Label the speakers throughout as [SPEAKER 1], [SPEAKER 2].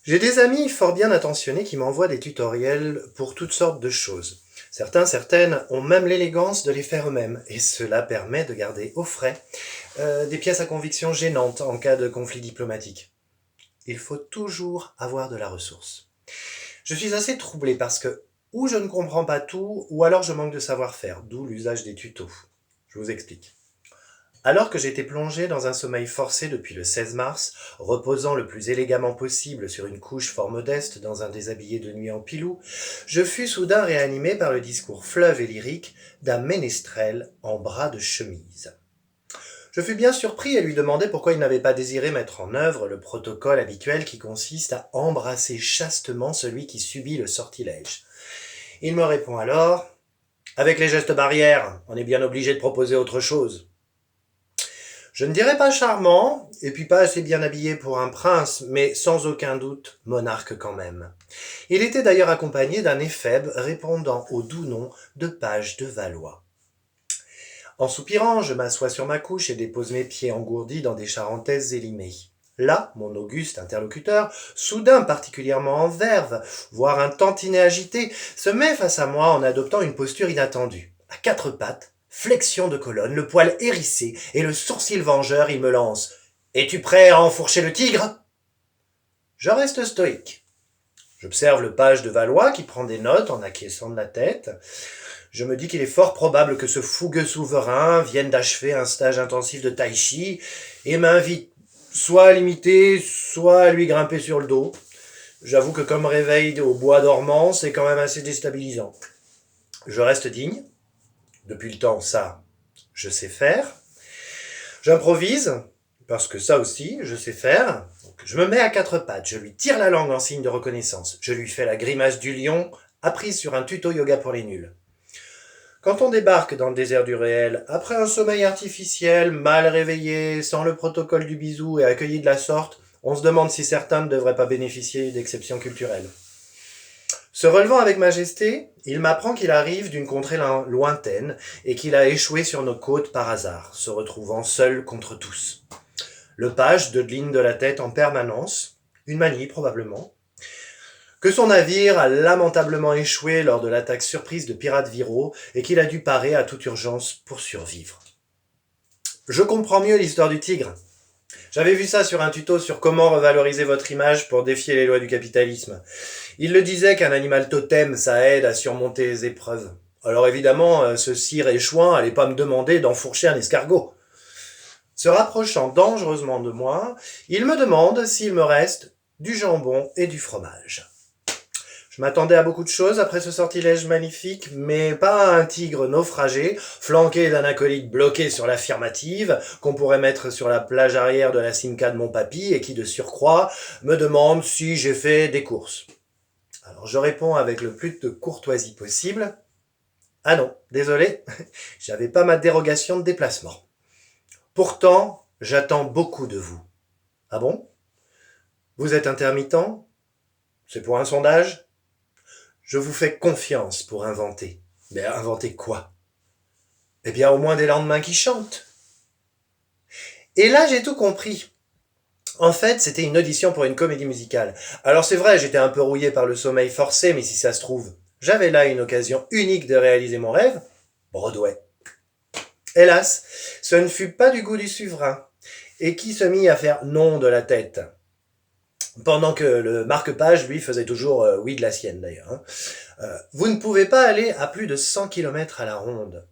[SPEAKER 1] J'ai des amis fort bien intentionnés qui m'envoient des tutoriels pour toutes sortes de choses. Certaines ont même l'élégance de les faire eux-mêmes, et cela permet de garder au frais des pièces à conviction gênantes en cas de conflit diplomatique. Il faut toujours avoir de la ressource. Je suis assez troublé parce que ou je ne comprends pas tout, ou alors je manque de savoir-faire, d'où l'usage des tutos. Je vous explique. Alors que j'étais plongé dans un sommeil forcé depuis le 16 mars, reposant le plus élégamment possible sur une couche fort modeste dans un déshabillé de nuit en pilou, je fus soudain réanimé par le discours fleuve et lyrique d'un ménestrel en bras de chemise. Je fus bien surpris et lui demandai pourquoi il n'avait pas désiré mettre en œuvre le protocole habituel qui consiste à embrasser chastement celui qui subit le sortilège. Il me répond alors « Avec les gestes barrières, on est bien obligé de proposer autre chose ». Je ne dirais pas charmant, et puis pas assez bien habillé pour un prince, mais sans aucun doute monarque quand même. Il était d'ailleurs accompagné d'un éphèbe répondant au doux nom de page de Valois. En soupirant, je m'assois sur ma couche et dépose mes pieds engourdis dans des charentaises élimées. Là, mon auguste interlocuteur, soudain particulièrement en verve, voire un tantinet agité, se met face à moi en adoptant une posture inattendue. À quatre pattes, flexion de colonne, le poil hérissé et le sourcil vengeur, il me lance « Es-tu prêt à enfourcher le tigre ?» Je reste stoïque. J'observe le page de Valois qui prend des notes en acquiesçant de la tête. Je me dis qu'il est fort probable que ce fougueux souverain vienne d'achever un stage intensif de tai chi et m'invite soit à l'imiter, soit à lui grimper sur le dos. J'avoue que comme réveil au bois dormant, c'est quand même assez déstabilisant. Je reste digne. Depuis le temps, ça, je sais faire. J'improvise, parce que ça aussi, je sais faire. Donc, je me mets à quatre pattes, je lui tire la langue en signe de reconnaissance. Je lui fais la grimace du lion, apprise sur un tuto yoga pour les nuls. Quand on débarque dans le désert du réel, après un sommeil artificiel, mal réveillé, sans le protocole du bisou et accueilli de la sorte, on se demande si certains ne devraient pas bénéficier d'exceptions culturelles. Se relevant avec majesté, il m'apprend qu'il arrive d'une contrée lointaine et qu'il a échoué sur nos côtes par hasard, se retrouvant seul contre tous. Le page dodeline de la tête en permanence, une manie probablement, que son navire a lamentablement échoué lors de l'attaque surprise de pirates viraux et qu'il a dû parer à toute urgence pour survivre. Je comprends mieux l'histoire du tigre. J'avais vu ça sur un tuto sur comment revaloriser votre image pour défier les lois du capitalisme. Il le disait qu'un animal totem, ça aide à surmonter les épreuves. Alors évidemment, ce cire échouant allait pas me demander d'enfourcher un escargot. Se rapprochant dangereusement de moi, il me demande s'il me reste du jambon et du fromage. Je m'attendais à beaucoup de choses après ce sortilège magnifique, mais pas à un tigre naufragé, flanqué d'un acolyte bloqué sur l'affirmative, qu'on pourrait mettre sur la plage arrière de la Simca de mon papy, et qui, de surcroît, me demande si j'ai fait des courses. Alors je réponds avec le plus de courtoisie possible. Ah non, désolé, j'avais pas ma dérogation de déplacement. Pourtant, j'attends beaucoup de vous. Ah bon? Vous êtes intermittent? C'est pour un sondage? Je vous fais confiance pour inventer. Mais inventer quoi? Eh bien, au moins des lendemains qui chantent. Et là, j'ai tout compris. En fait, c'était une audition pour une comédie musicale. Alors c'est vrai, j'étais un peu rouillé par le sommeil forcé, mais si ça se trouve, j'avais là une occasion unique de réaliser mon rêve. Broadway. Hélas, ce ne fut pas du goût du souverain, et qui se mit à faire non de la tête. Pendant que le marque-page, lui, faisait toujours oui de la sienne d'ailleurs. Vous ne pouvez pas aller à plus de 100 km à la ronde.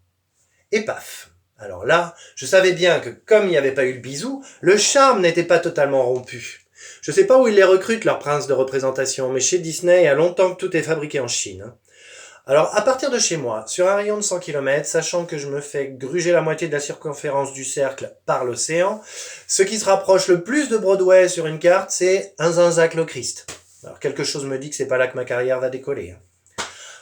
[SPEAKER 1] Et paf. Alors là, je savais bien que comme il n'y avait pas eu le bisou, le charme n'était pas totalement rompu. Je sais pas où ils les recrutent, leurs princes de représentation, mais chez Disney, il y a longtemps que tout est fabriqué en Chine. Alors, à partir de chez moi, sur un rayon de 100 km, sachant que je me fais gruger la moitié de la circonférence du cercle par l'océan, ce qui se rapproche le plus de Broadway sur une carte, c'est un Zinzac-le-Christ. Alors, quelque chose me dit que c'est pas là que ma carrière va décoller.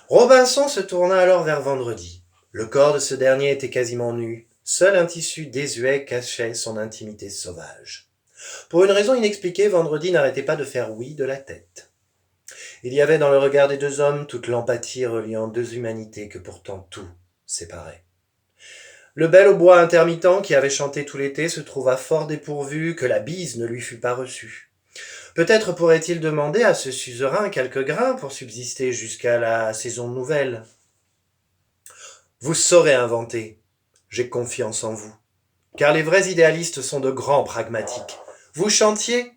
[SPEAKER 1] Robinson se tourna alors vers Vendredi. Le corps de ce dernier était quasiment nu. Seul un tissu désuet cachait son intimité sauvage. Pour une raison inexpliquée, Vendredi n'arrêtait pas de faire oui de la tête. Il y avait dans le regard des deux hommes toute l'empathie reliant deux humanités que pourtant tout séparait. Le bel au bois intermittent qui avait chanté tout l'été se trouva fort dépourvu que la bise ne lui fût pas reçue. Peut-être pourrait-il demander à ce suzerain quelques grains pour subsister jusqu'à la saison nouvelle. Vous saurez inventer. J'ai confiance en vous. Car les vrais idéalistes sont de grands pragmatiques. Vous chantiez?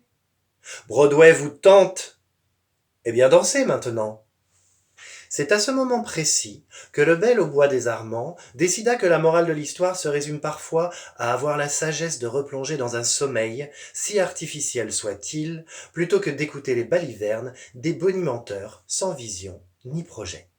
[SPEAKER 1] Broadway vous tente? Eh bien dansez maintenant. C'est à ce moment précis que le bel au bois des Armands décida que la morale de l'histoire se résume parfois à avoir la sagesse de replonger dans un sommeil, si artificiel soit-il, plutôt que d'écouter les balivernes des bonimenteurs sans vision ni projet.